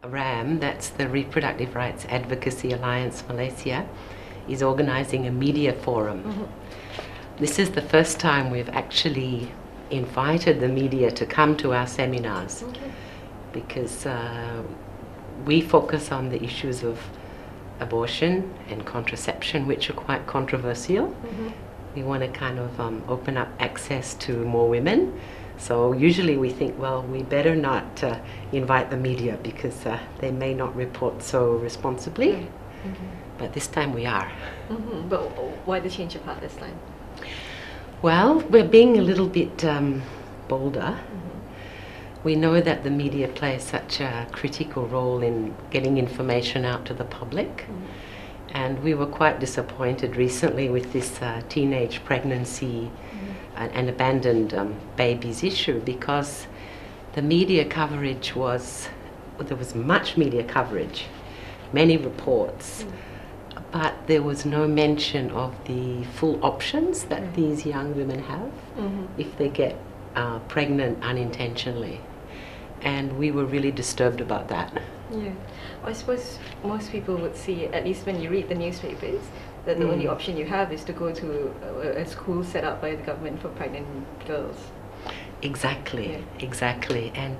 RRAAM, that's the Reproductive Rights Advocacy Alliance Malaysia, is organising a media forum. This is the first time we've actually invited the media to come to our seminars because we focus on the issues of abortion and contraception, which are quite controversial. We want to kind of open up access to more women. So usually we think, well, we better not invite the media because they may not report so responsibly. But this time we are. But why the change of heart this time? Well, we're being a little bit bolder. We know that the media plays such a critical role in getting information out to the public. And we were quite disappointed recently with this teenage pregnancy and abandoned babies issue, because the media coverage there was much media coverage, many reports, but there was no mention of the full options that these young women have if they get pregnant unintentionally. And we were really disturbed about that. Yeah, I suppose most people would see, at least when you read the newspapers, that the only option you have is to go to a school set up by the government for pregnant girls. Exactly, exactly. And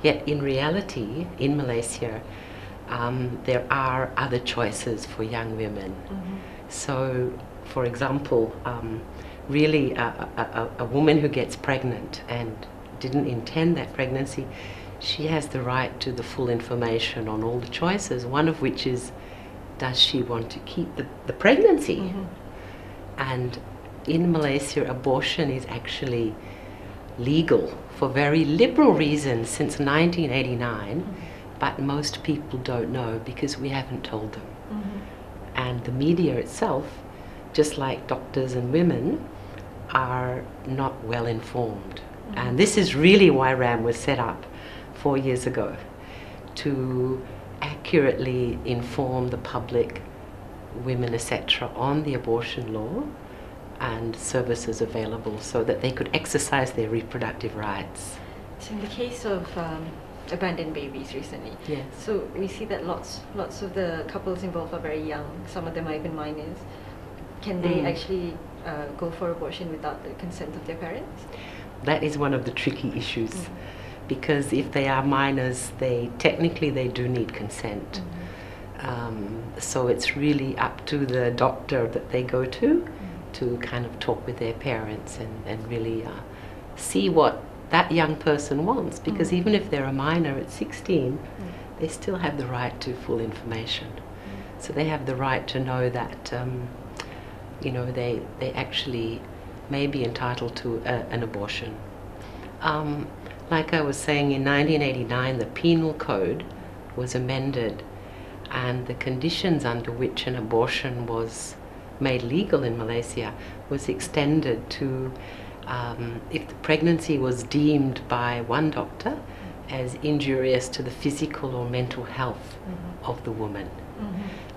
yet in reality, in Malaysia, there are other choices for young women. So, for example, really a woman who gets pregnant and didn't intend that pregnancy, she has the right to the full information on all the choices, one of which is, does she want to keep the pregnancy? And in Malaysia, abortion is actually legal for very liberal reasons since 1989, but most people don't know because we haven't told them. And the media itself, just like doctors and women, are not well informed. And this is really why RRAAM was set up 4 years ago, to accurately inform the public, women, etc., on the abortion law and services available so that they could exercise their reproductive rights. So in the case of abandoned babies recently, so we see that lots of the couples involved are very young, some of them are even minors. Can they actually go for abortion without the consent of their parents? That is one of the tricky issues. Because if they are minors, technically they do need consent. So it's really up to the doctor that they go to kind of talk with their parents and really see what that young person wants. Because even if they're a minor at 16, they still have the right to full information. So they have the right to know that they actually may be entitled to an abortion. Like I was saying, in 1989 the penal code was amended, and the conditions under which an abortion was made legal in Malaysia was extended to if the pregnancy was deemed by one doctor as injurious to the physical or mental health of the woman.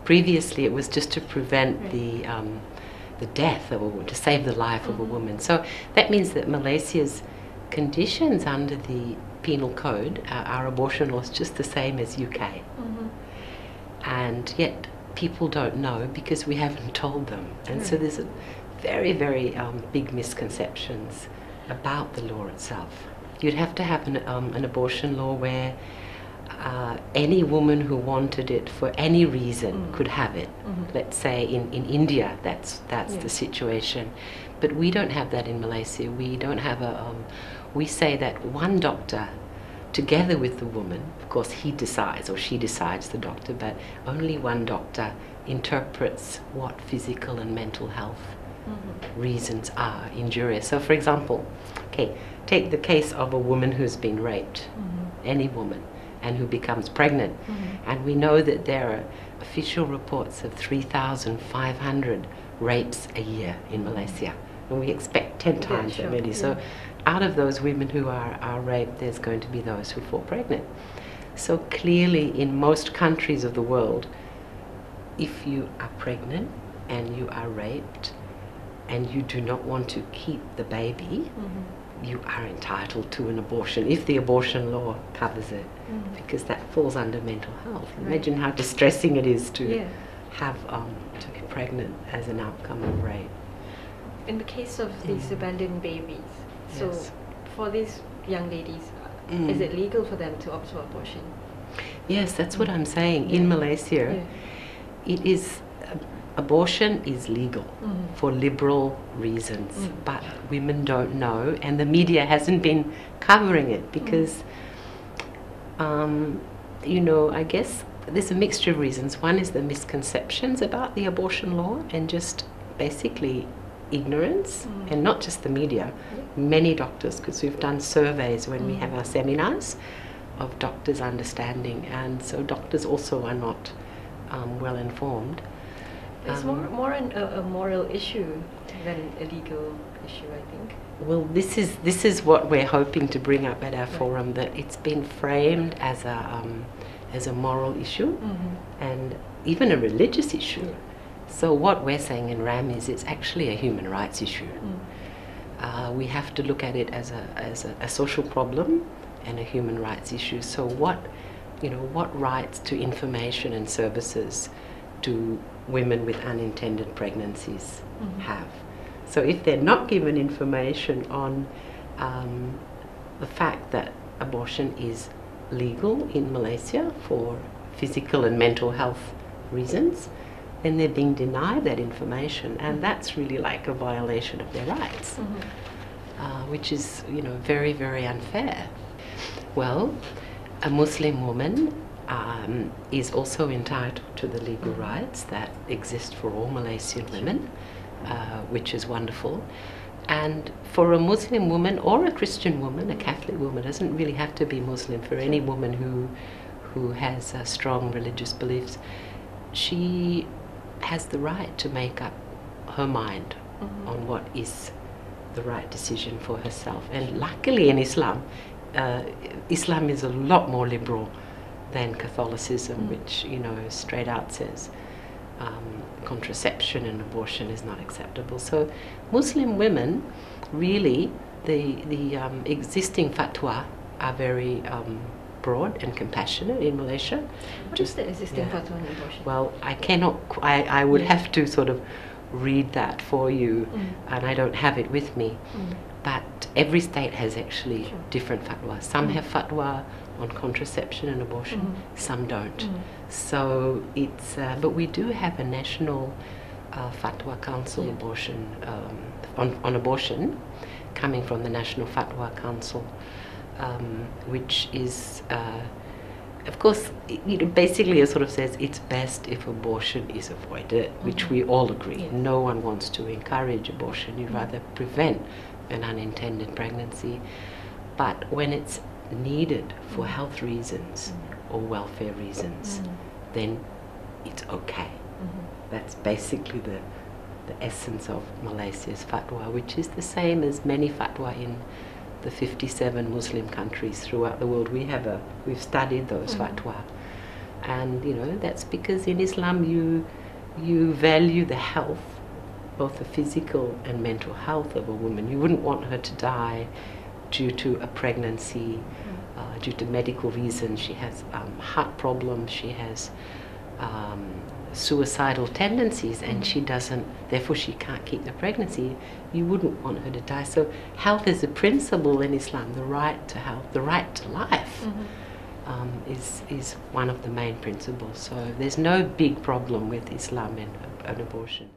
Previously it was just to prevent the death of a woman, to save the life of a woman. So that means that Malaysia's conditions under the penal code, our abortion law is just the same as UK. And yet people don't know because we haven't told them. And so there's a very, very big misconceptions about the law itself. You'd have to have an abortion law where any woman who wanted it for any reason could have it. Let's say in India that's the situation. But we don't have that in Malaysia. We don't have we say that one doctor, together with the woman, of course he decides or she decides, the doctor, but only one doctor interprets what physical and mental health reasons are injurious. So for example, take the case of a woman who's been raped, any woman, and who becomes pregnant. And we know that there are official reports of 3,500 rapes a year in Malaysia. And we expect 10 times that many. So out of those women who are raped, there's going to be those who fall pregnant. So clearly in most countries of the world, if you are pregnant and you are raped and you do not want to keep the baby, you are entitled to an abortion if the abortion law covers it, because that falls under mental health. Imagine how distressing it is to have to be pregnant as an outcome of rape. In the case of these abandoned babies, so for these young ladies, is it legal for them to opt for abortion? Yes, that's what I'm saying. In Malaysia, it is abortion is legal for liberal reasons, but women don't know, and the media hasn't been covering it because, you know, I guess there's a mixture of reasons. One is the misconceptions about the abortion law and just basically ignorance, and not just the media, many doctors, because we've done surveys when we have our seminars of doctors understanding, and so doctors also are not well informed. It's more a moral issue than a legal issue, I think. Well, this is what we're hoping to bring up at our forum, that it's been framed as a moral issue and even a religious issue. So what we're saying in RRAAM is it's actually a human rights issue. We have to look at it as a social problem and a human rights issue. So what rights to information and services do women with unintended pregnancies have? So if they're not given information on the fact that abortion is legal in Malaysia for physical and mental health reasons, then they're being denied that information, and that's really like a violation of their rights, which is, you know, very, very unfair. Well, a Muslim woman is also entitled to the legal rights that exist for all Malaysian women, which is wonderful. And for a Muslim woman or a Christian woman, a Catholic woman, doesn't really have to be Muslim, for any woman who has strong religious beliefs, she has the right to make up her mind on what is the right decision for herself. And luckily in Islam, Islam is a lot more liberal than Catholicism, which, you know, straight out says contraception and abortion is not acceptable. So Muslim women, really, the existing fatwa are very broad and compassionate in Malaysia. What is the existing fatwa on abortion? Well, I would have to sort of read that for you, and I don't have it with me. But every state has actually different fatwas. Some have fatwa on contraception and abortion, some don't. So it's, but we do have a national fatwa council abortion, on abortion, coming from the National Fatwa Council, which is, of course, you know, basically it sort of says it's best if abortion is avoided, which we all agree. No one wants to encourage abortion, you'd rather prevent an unintended pregnancy. But when it's needed for health reasons or welfare reasons, then it's okay. That's basically the essence of Malaysia's fatwa, which is the same as many fatwa in the 57 Muslim countries throughout the world. We've studied those fatwa, and you know, that's because in Islam you value the health, both the physical and mental health of a woman. You wouldn't want her to die due to a pregnancy, due to medical reasons. She has heart problems, she has suicidal tendencies, and therefore she can't keep the pregnancy. You wouldn't want her to die. So health is a principle in Islam. The right to health, the right to life, is one of the main principles. So there's no big problem with Islam and abortion.